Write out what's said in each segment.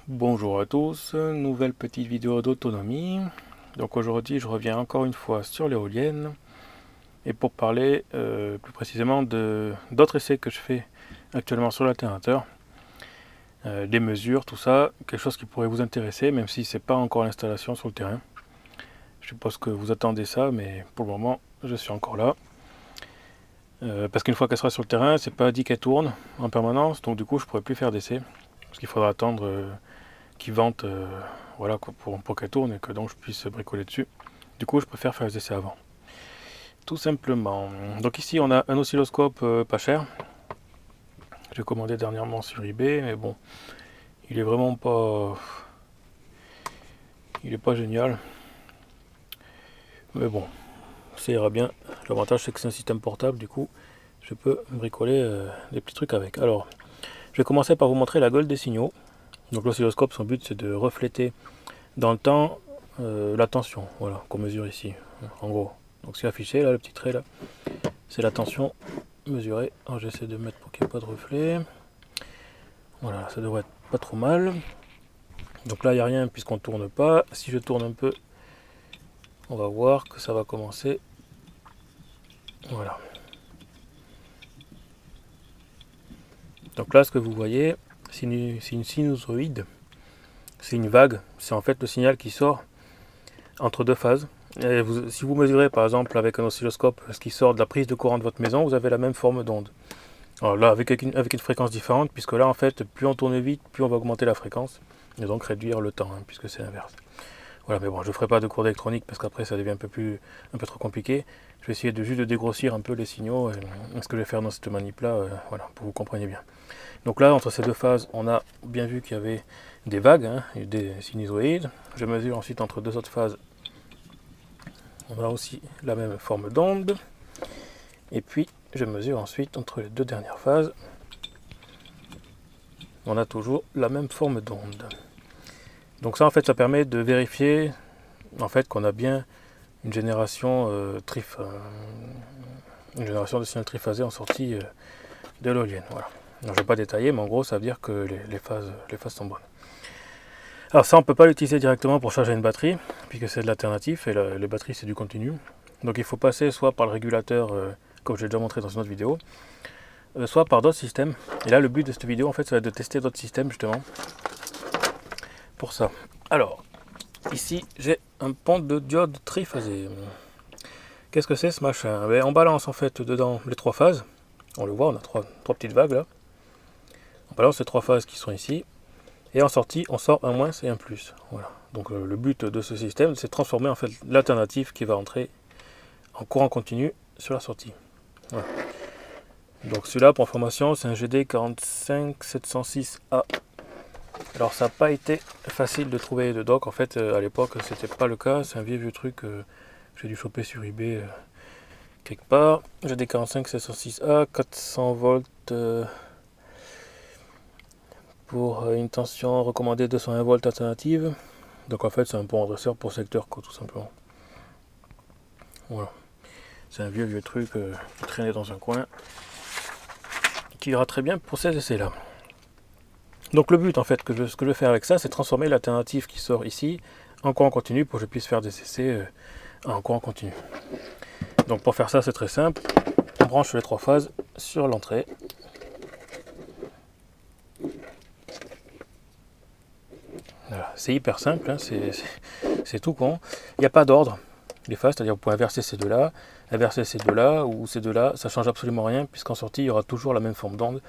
Bonjour à tous, nouvelle petite vidéo d'autonomie. Donc aujourd'hui je reviens encore une fois sur l'éolienne et pour parler plus précisément d'autres essais que je fais actuellement sur l'alternateur, des mesures, tout ça, quelque chose qui pourrait vous intéresser même si c'est pas encore l'installation sur le terrain. Je suppose que vous attendez ça, mais pour le moment je suis encore là. Parce qu'une fois qu'elle sera sur le terrain, c'est pas dit qu'elle tourne en permanence, donc du coup je pourrais plus faire d'essais parce qu'il faudra attendre qui vente voilà, pour qu'elle tourne et que donc je puisse bricoler dessus. Du coup, je préfère faire les essais avant. Tout simplement. Donc ici, on a un oscilloscope pas cher. J'ai commandé dernièrement sur eBay, mais bon, il est vraiment pas... Il est pas génial. Mais bon, ça ira bien. L'avantage, c'est que c'est un système portable, du coup, je peux bricoler des petits trucs avec. Alors, je vais commencer par vous montrer la gueule des signaux. Donc l'oscilloscope, son but, c'est de refléter dans le temps la tension, voilà, qu'on mesure ici, en gros. Donc c'est affiché là, le petit trait là, c'est la tension mesurée. Alors j'essaie de mettre pour qu'il n'y ait pas de reflet. Voilà, ça devrait être pas trop mal. Donc là il n'y a rien puisqu'on ne tourne pas. Si je tourne un peu, on va voir que ça va commencer. Voilà. Donc là ce que vous voyez, c'est une sinusoïde. C'est une vague. C'est en fait le signal qui sort entre deux phases. Et si vous mesurez par exemple avec un oscilloscope ce qui sort de la prise de courant de votre maison, vous avez la même forme d'onde. Alors là, avec une fréquence différente, puisque là, en fait, plus on tourne vite, plus on va augmenter la fréquence, et donc réduire le temps, hein, puisque c'est l'inverse. Voilà, mais bon, je ne ferai pas de cours d'électronique, parce qu'après, ça devient un peu trop compliqué. Je vais essayer juste de dégrossir un peu les signaux, ce que je vais faire dans cette manip-là, voilà, pour que vous compreniez bien. Donc là, entre ces deux phases, on a bien vu qu'il y avait des vagues, hein, des sinusoïdes. Je mesure ensuite entre deux autres phases, on a aussi la même forme d'onde. Et puis, je mesure ensuite entre les deux dernières phases, on a toujours la même forme d'onde. Donc ça en fait ça permet de vérifier en fait qu'on a bien une génération une génération de signal triphasé en sortie de l'éolienne. Voilà. Donc, je ne vais pas détailler, mais en gros ça veut dire que les phases sont bonnes. Alors ça on ne peut pas l'utiliser directement pour charger une batterie, puisque c'est de l'alternatif et les batteries c'est du continu. Donc il faut passer soit par le régulateur, comme j'ai déjà montré dans une autre vidéo, soit par d'autres systèmes. Et là le but de cette vidéo en fait ça va être de tester d'autres systèmes justement pour ça. Alors ici j'ai un pont de diode triphasé. Qu'est-ce que c'est ce machin? On balance en fait dedans les trois phases. On le voit, on a trois petites vagues là. On balance les trois phases qui sont ici. Et en sortie, on sort un moins et un plus. Voilà. Donc le but de ce système, c'est de transformer en fait l'alternative qui va entrer en courant continu sur la sortie. Voilà. Donc celui-là, pour information, c'est un GD45706A. Alors ça n'a pas été facile de trouver de dock. En fait, à l'époque, c'était pas le cas. C'est un vieux truc que j'ai dû choper sur eBay quelque part. GD45706A, 400 volts pour une tension recommandée 220 volts alternative. Donc en fait, c'est un pont adresseur pour secteur, quoi, tout simplement. Voilà. C'est un vieux truc qui traînait dans un coin, qui ira très bien pour ces essais-là. Donc le but, en fait, ce que je vais faire avec ça, c'est transformer l'alternative qui sort ici en courant continu pour que je puisse faire des essais en courant continu. Donc pour faire ça, c'est très simple. On branche les trois phases sur l'entrée. Voilà. C'est hyper simple, hein, c'est tout con. Il n'y a pas d'ordre. Les phases, c'est-à-dire vous pouvez inverser ces deux-là, inverser ces deux-là ou ces deux-là, ça change absolument rien puisqu'en sortie il y aura toujours la même forme d'onde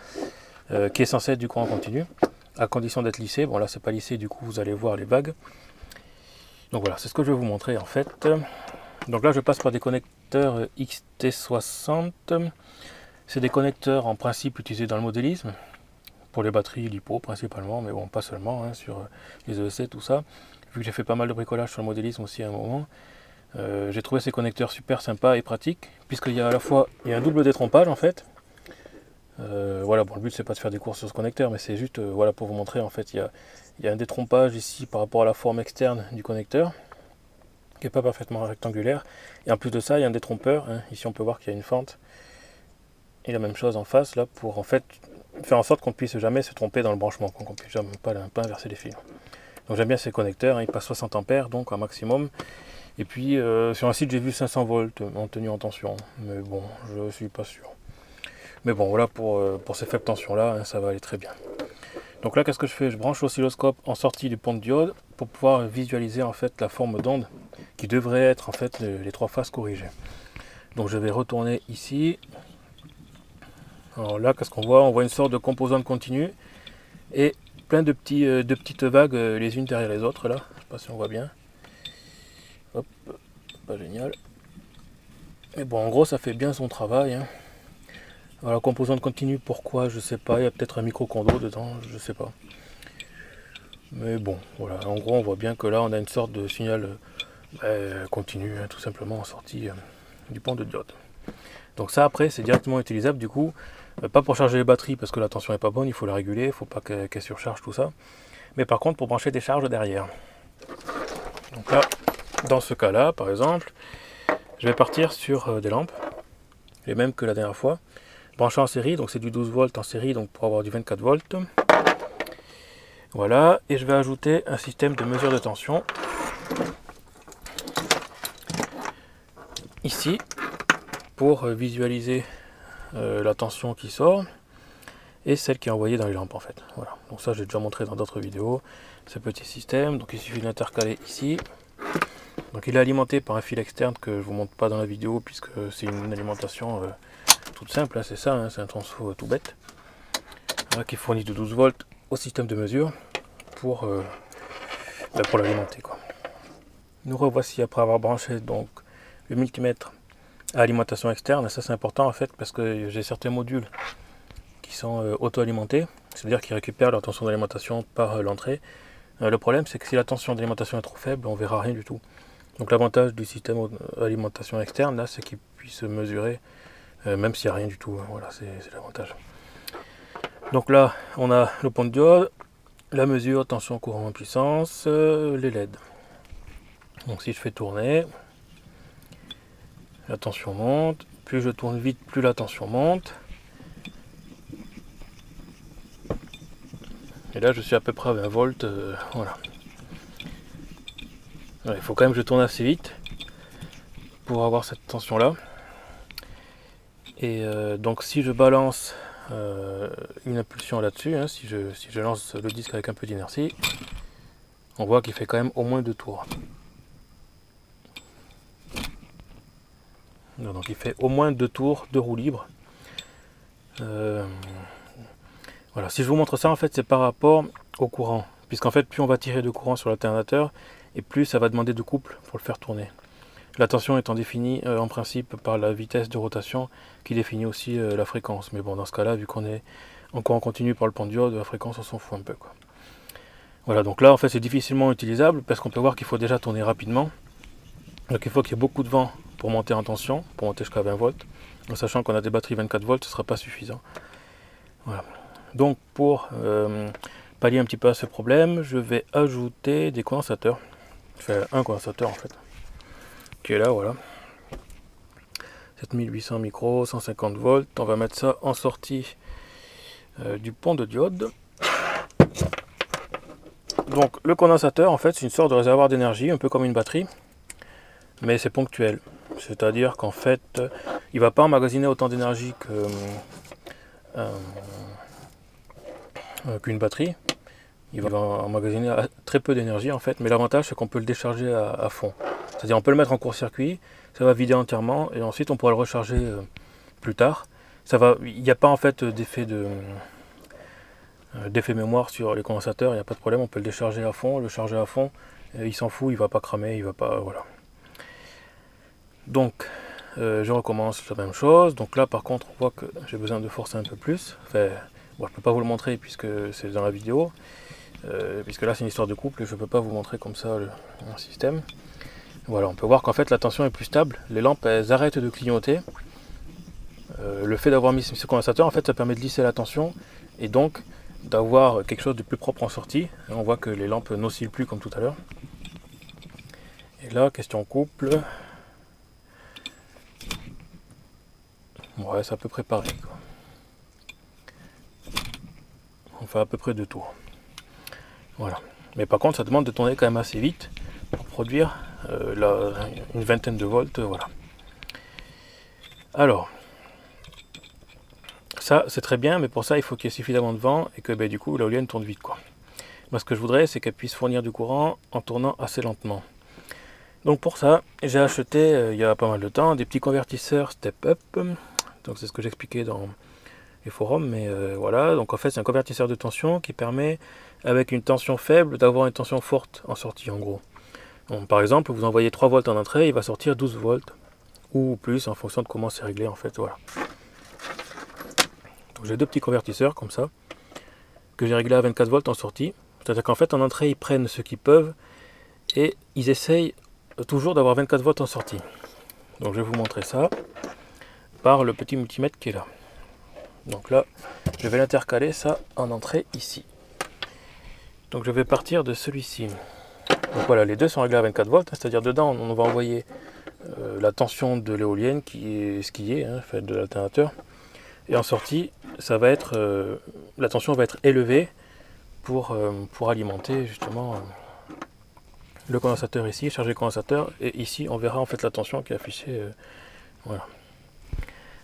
qui est censée être du courant continu, à condition d'être lissé. Bon là c'est pas lissé, du coup vous allez voir les vagues. Donc voilà, c'est ce que je vais vous montrer en fait. Donc là je passe par des connecteurs XT60. C'est des connecteurs en principe utilisés dans le modélisme, pour les batteries LiPo principalement, mais bon pas seulement, hein, sur les EEC, tout ça. Vu que j'ai fait pas mal de bricolage sur le modélisme aussi à un moment, j'ai trouvé ces connecteurs super sympas et pratiques, puisqu'il y a à la fois un double détrompage en fait. Voilà, bon, le but c'est pas de faire des courses sur ce connecteur, mais c'est juste voilà, pour vous montrer en fait, il y a un détrompage ici par rapport à la forme externe du connecteur, qui n'est pas parfaitement rectangulaire, et en plus de ça il y a un détrompeur, hein. Ici on peut voir qu'il y a une fente, et la même chose en face là, pour en fait faire en sorte qu'on puisse jamais se tromper dans le branchement, qu'on puisse jamais pas inverser les fils. Donc j'aime bien ces connecteurs, hein, ils passent 60 ampères donc un maximum. Et puis sur un site j'ai vu 500 volts en tenue en tension, mais bon, je suis pas sûr. Mais bon, voilà pour ces faibles tensions là, hein, ça va aller très bien. Donc là, qu'est-ce que je fais? Je branche l'oscilloscope en sortie du pont de diode pour pouvoir visualiser en fait la forme d'onde qui devrait être en fait les 3 phases corrigées. Donc je vais retourner ici. Alors là, qu'est-ce qu'on voit? On voit une sorte de composante continue et plein de petites vagues les unes derrière les autres là. Je sais pas si on voit bien. Hop, pas génial. Mais bon, en gros, ça fait bien son travail, hein. Alors, la composante continue, pourquoi? Je sais pas. Il y a peut-être un microcondo dedans, je sais pas. Mais bon, voilà. En gros, on voit bien que là, on a une sorte de signal continu, hein, tout simplement en sortie du pont de diode. Donc ça, après, c'est directement utilisable du coup, pas pour charger les batteries parce que la tension n'est pas bonne, il faut la réguler, il ne faut pas qu'elle surcharge tout ça. Mais par contre, pour brancher des charges derrière. Donc là, dans ce cas-là, par exemple, je vais partir sur des lampes, les mêmes que la dernière fois. Branché en série, donc c'est du 12 volts en série, donc pour avoir du 24 volts. Voilà, et je vais ajouter un système de mesure de tension. Ici, pour visualiser la tension qui sort et celle qui est envoyée dans les lampes en fait. Voilà, donc ça j'ai déjà montré dans d'autres vidéos, ce petit système. Donc il suffit de l'intercaler ici. Donc il est alimenté par un fil externe que je ne vous montre pas dans la vidéo puisque c'est une alimentation toute simple, hein, c'est ça, hein, c'est un transfo tout bête. Voilà, qui fournit de 12 volts au système de mesure pour l'alimenter, quoi. Nous revoici après avoir branché donc le multimètre à alimentation externe. Et ça c'est important en fait parce que j'ai certains modules qui sont auto-alimentés, c'est-à-dire qu'ils récupèrent leur tension d'alimentation par l'entrée. Le problème c'est que si la tension d'alimentation est trop faible, on verra rien du tout. Donc l'avantage du système d'alimentation externe là, c'est qu'il puisse mesurer même s'il n'y a rien du tout, hein. Voilà, c'est l'avantage. Donc là on a le pont de diode, la mesure, tension, courant en puissance, les LED. Donc si je fais tourner, la tension monte, plus je tourne vite, plus la tension monte. Et là je suis à peu près à 20 volts, voilà. Alors, il faut quand même que je tourne assez vite pour avoir cette tension là. Et donc si je balance une impulsion là-dessus, hein, si je lance le disque avec un peu d'inertie, on voit qu'il fait quand même au moins 2 tours. Donc il fait au moins 2 tours de roue libre. Voilà, si je vous montre ça en fait c'est par rapport au courant, puisqu'en fait plus on va tirer de courant sur l'alternateur et plus ça va demander de couple pour le faire tourner. La tension étant définie en principe par la vitesse de rotation qui définit aussi la fréquence. Mais bon, dans ce cas-là, vu qu'on est encore en continu par le pont de diode, la fréquence on s'en fout un peu, quoi. Voilà, donc là en fait c'est difficilement utilisable parce qu'on peut voir qu'il faut déjà tourner rapidement. Donc il faut qu'il y ait beaucoup de vent pour monter en tension, pour monter jusqu'à 20 volts. En sachant qu'on a des batteries 24 volts, ce ne sera pas suffisant. Voilà. Donc pour pallier un petit peu à ce problème, je vais ajouter des condensateurs. Enfin un condensateur en fait. Qui est là, voilà. 7800 micros, 150 volts. On va mettre ça en sortie du pont de diode. Donc le condensateur en fait c'est une sorte de réservoir d'énergie, un peu comme une batterie, mais c'est ponctuel. C'est-à-dire qu'en fait il ne va pas emmagasiner autant d'énergie qu'une batterie. Il va emmagasiner très peu d'énergie en fait, mais l'avantage c'est qu'on peut le décharger à fond. C'est-à-dire on peut le mettre en court-circuit, ça va vider entièrement et ensuite on pourra le recharger plus tard. Il n'y a pas en fait d'effet mémoire sur les condensateurs, il n'y a pas de problème, on peut le décharger à fond, le charger à fond, il s'en fout, il va pas cramer, il va pas, voilà. Donc je recommence la même chose. Donc là par contre on voit que j'ai besoin de forcer un peu plus. Enfin, bon, je peux pas vous le montrer puisque c'est dans la vidéo, puisque là c'est une histoire de couple et je peux pas vous montrer comme ça le système. Voilà, on peut voir qu'en fait la tension est plus stable, les lampes elles arrêtent de clignoter. Le fait d'avoir mis ce condensateur en fait ça permet de lisser la tension et donc d'avoir quelque chose de plus propre en sortie. Et on voit que les lampes n'oscillent plus comme tout à l'heure. Et là question couple. Ouais, c'est à peu près pareil, quoi. on fait à peu près 2 tours. Voilà. Mais par contre, ça demande de tourner quand même assez vite pour produire une vingtaine de volts. Voilà. Alors, ça c'est très bien, mais pour ça il faut qu'il y ait suffisamment de vent et que du coup l'éolienne tourne vite, quoi. Moi ce que je voudrais, c'est qu'elle puisse fournir du courant en tournant assez lentement. Donc pour ça, j'ai acheté il y a pas mal de temps des petits convertisseurs Step Up. Donc c'est ce que j'expliquais dans les forums, mais voilà. Donc en fait c'est un convertisseur de tension qui permet, avec une tension faible, d'avoir une tension forte en sortie, en gros. Donc, par exemple, vous envoyez 3 volts en entrée, il va sortir 12 volts ou plus en fonction de comment c'est réglé, en fait. Voilà. Donc j'ai 2 petits convertisseurs comme ça que j'ai réglé à 24 volts en sortie. C'est-à-dire qu'en fait en entrée ils prennent ce qu'ils peuvent et ils essayent toujours d'avoir 24 volts en sortie. Donc je vais vous montrer ça par le petit multimètre qui est là. Donc là je vais l'intercaler ça en entrée ici. Donc je vais partir de celui-ci. Donc voilà, les deux sont réglés à 24 volts, c'est-à-dire dedans on va envoyer la tension de l'éolienne qui est ce qui est, fait de l'alternateur. Et en sortie, ça va être la tension va être élevée pour alimenter justement le condensateur ici, charger le condensateur, et ici on verra en fait la tension qui est affichée. Voilà.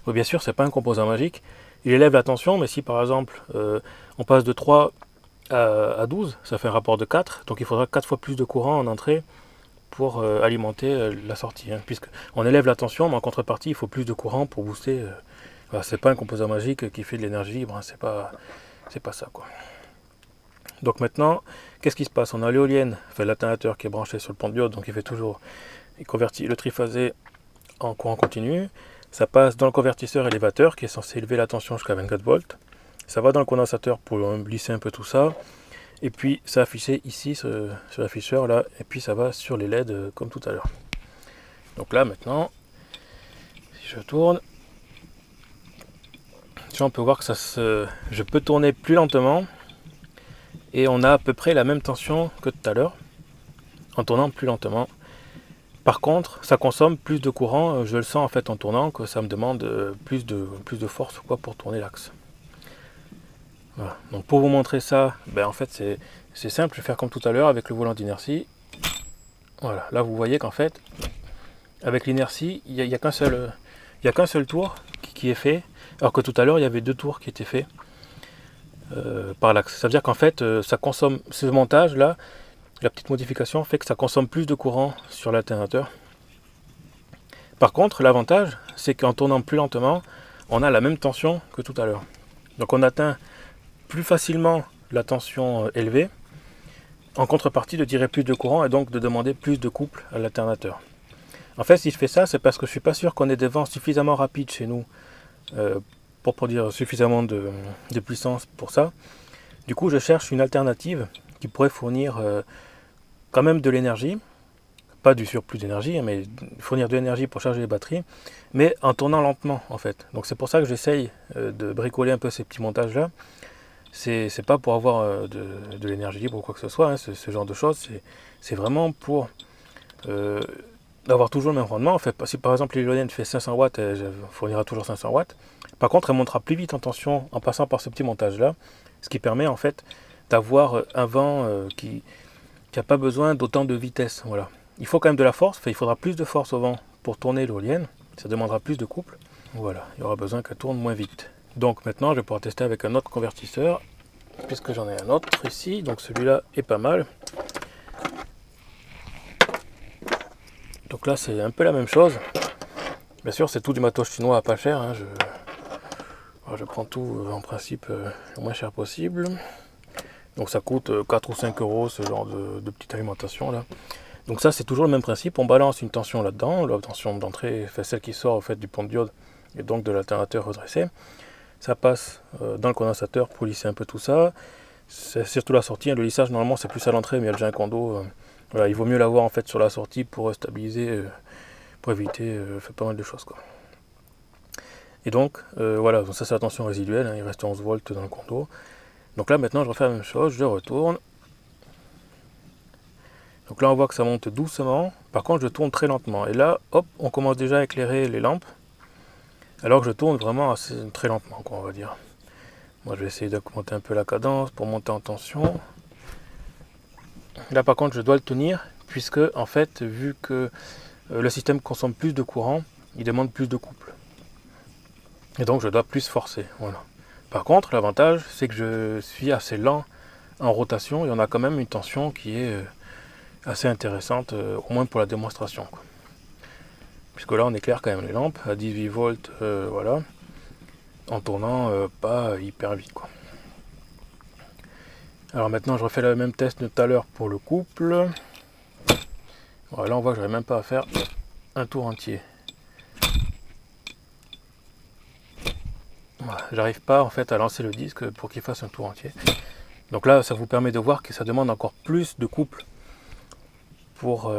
Bon, bien sûr, c'est pas un composant magique, il élève la tension, mais si par exemple on passe de 3 à 12, ça fait un rapport de 4, donc il faudra 4 fois plus de courant en entrée pour alimenter la sortie, puisqu'on élève la tension, mais en contrepartie il faut plus de courant pour booster. Voilà, c'est pas un composant magique qui fait de l'énergie libre, c'est pas ça, quoi. Donc maintenant, qu'est-ce qui se passe? On a l'éolienne, l'alternateur qui est branché sur le pont de diode, donc il convertit le triphasé en courant continu. Ça passe dans le convertisseur élévateur qui est censé élever la tension jusqu'à 24 volts. Ça va dans le condensateur pour lisser un peu tout ça. Et puis ça affiché ici sur l'afficheur là, et puis ça va sur les LED comme tout à l'heure. Donc là maintenant, si je tourne, on peut voir que je peux tourner plus lentement. Et on a à peu près la même tension que tout à l'heure, en tournant plus lentement. Par contre, ça consomme plus de courant, je le sens en fait en tournant, que ça me demande plus de force pour tourner l'axe. Voilà. Donc pour vous montrer ça, en fait c'est simple, je vais faire comme tout à l'heure avec le volant d'inertie. Voilà, là vous voyez qu'en fait, avec l'inertie, il n'y a qu'un seul tour qui est fait, alors que tout à l'heure il y avait 2 tours qui étaient faits. Par l'axe. Ça veut dire qu'en fait, ça consomme, ce montage là, la petite modification fait que ça consomme plus de courant sur l'alternateur. Par contre, l'avantage, c'est qu'en tournant plus lentement, on a la même tension que tout à l'heure. Donc on atteint plus facilement la tension élevée, en contrepartie de tirer plus de courant et donc de demander plus de couple à l'alternateur. En fait, si je fais ça, c'est parce que je suis pas sûr qu'on ait des vents suffisamment rapides chez nous pour produire suffisamment de puissance pour ça. Du coup, je cherche une alternative qui pourrait fournir quand même de l'énergie, pas du surplus d'énergie, mais fournir de l'énergie pour charger les batteries, mais en tournant lentement en fait. Donc c'est pour ça que j'essaye de bricoler un peu ces petits montages là. C'est pas pour avoir de l'énergie libre ou quoi que ce soit, ce genre de choses, c'est vraiment pour d'avoir toujours le même rendement. En fait, si par exemple l'éolienne fait 500 watts, elle fournira toujours 500 watts. Par contre, elle montera plus vite en tension en passant par ce petit montage là, ce qui permet en fait d'avoir un vent qui n'a pas besoin d'autant de vitesse. Voilà. Il faut quand même de la force, il faudra plus de force au vent pour tourner l'éolienne, ça demandera plus de couple. Voilà, il y aura besoin qu'elle tourne moins vite. Donc maintenant, je vais pouvoir tester avec un autre convertisseur, puisque j'en ai un autre ici, donc celui-là est pas mal. Donc là, c'est un peu la même chose. Bien sûr, c'est tout du matos chinois à pas cher. Je prends tout en principe le moins cher possible. Donc ça coûte 4 ou 5 euros ce genre de petite alimentation là. Donc ça c'est toujours le même principe, on balance une tension là-dedans, la tension d'entrée, celle qui sort en fait du pont de diode et donc de l'alternateur redressé. Ça passe dans le condensateur pour lisser un peu tout ça. C'est surtout la sortie, le lissage normalement c'est plus à l'entrée, mais il y a déjà un condo. Voilà, il vaut mieux l'avoir en fait sur la sortie pour stabiliser, pour éviter pas mal de choses quoi. Et donc voilà, donc ça c'est la tension résiduelle, il reste 11 volts dans le condo. Donc là maintenant je refais la même chose, je retourne. Donc là on voit que ça monte doucement, par contre je tourne très lentement. Et là, hop, on commence déjà à éclairer les lampes. Alors que je tourne vraiment assez, très lentement, quoi, on va dire. Moi je vais essayer d'augmenter un peu la cadence pour monter en tension. Là par contre je dois le tenir puisque en fait vu que le système consomme plus de courant, il demande plus de couple. Et donc je dois plus forcer. Voilà. Par contre l'avantage c'est que je suis assez lent en rotation et on a quand même une tension qui est assez intéressante, au moins pour la démonstration, quoi. Puisque là on éclaire quand même les lampes à 18 volts, voilà, en tournant pas hyper vite, quoi. Alors maintenant je refais le même test de tout à l'heure pour le couple. Voilà, là on voit que j'arrive même pas à faire un tour entier. Voilà, j'arrive pas en fait à lancer le disque pour qu'il fasse un tour entier. Donc là ça vous permet de voir que ça demande encore plus de couple pour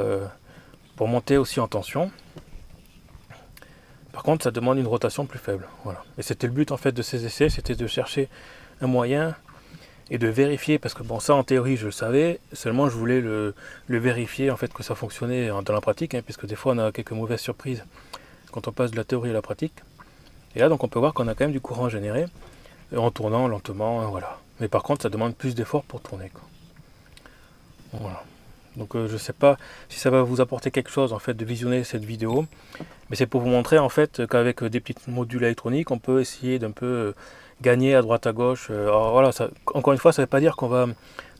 monter aussi en tension. Par contre ça demande une rotation plus faible. Voilà. Et c'était le but en fait de ces essais, c'était de chercher un moyen et de vérifier, parce que bon ça en théorie je le savais, seulement je voulais le vérifier en fait que ça fonctionnait dans la pratique, hein, puisque des fois on a quelques mauvaises surprises quand on passe de la théorie à la pratique. Et là donc on peut voir qu'on a quand même du courant généré en tournant lentement, hein, voilà. Mais par contre ça demande plus d'efforts pour tourner, quoi. Voilà. Donc je sais pas si ça va vous apporter quelque chose en fait de visionner cette vidéo, mais c'est pour vous montrer en fait qu'avec des petits modules électroniques on peut essayer d'un peu gagner à droite à gauche. Alors voilà, ça, encore une fois ça ne veut pas dire qu'on va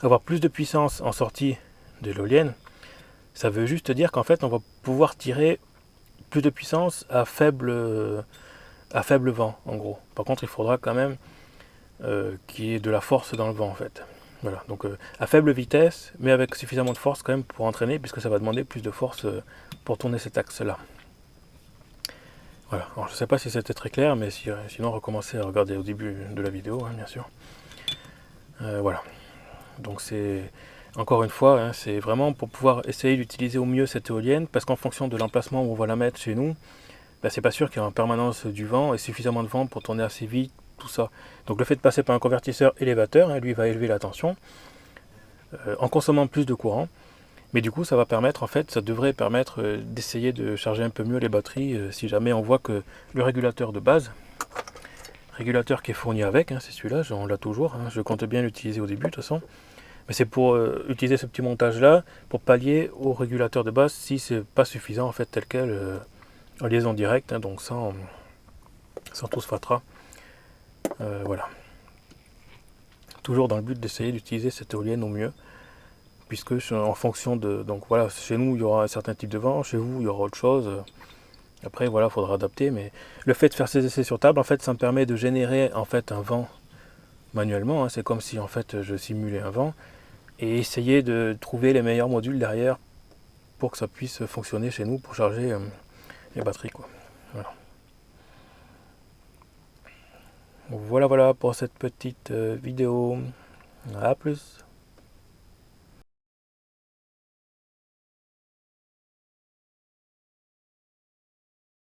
avoir plus de puissance en sortie de l'éolienne, ça veut juste dire qu'en fait on va pouvoir tirer plus de puissance à faible vent en gros. Par contre il faudra quand même qu'il y ait de la force dans le vent en fait. Voilà, donc à faible vitesse, mais avec suffisamment de force quand même pour entraîner, puisque ça va demander plus de force pour tourner cet axe-là. Voilà, alors je ne sais pas si c'était très clair, mais sinon recommencez à regarder au début de la vidéo, hein, bien sûr. Voilà, donc c'est, encore une fois, hein, c'est vraiment pour pouvoir essayer d'utiliser au mieux cette éolienne, parce qu'en fonction de l'emplacement où on va la mettre chez nous, bah, c'est pas sûr qu'il y ait en permanence du vent et suffisamment de vent pour tourner assez vite, tout ça. Donc le fait de passer par un convertisseur élévateur, hein, lui va élever la tension en consommant plus de courant, mais du coup ça va permettre, en fait, ça devrait permettre d'essayer de charger un peu mieux les batteries si jamais on voit que le régulateur de base, régulateur qui est fourni avec, hein, c'est celui-là, on l'a toujours, hein, je compte bien l'utiliser au début de toute façon, mais c'est pour utiliser ce petit montage là pour pallier au régulateur de base si c'est pas suffisant en fait tel quel en liaison directe, hein, donc sans tout ce fatras. Voilà. Toujours dans le but d'essayer d'utiliser cette éolienne au mieux, puisque en fonction de... Donc voilà, chez nous il y aura un certain type de vent, chez vous il y aura autre chose. Après voilà, il faudra adapter, mais le fait de faire ces essais sur table, en fait ça me permet de générer en fait un vent manuellement, hein. C'est comme si en fait je simulais un vent, et essayer de trouver les meilleurs modules derrière pour que ça puisse fonctionner chez nous pour charger les batteries, quoi. Voilà. Voilà pour cette petite vidéo. À plus.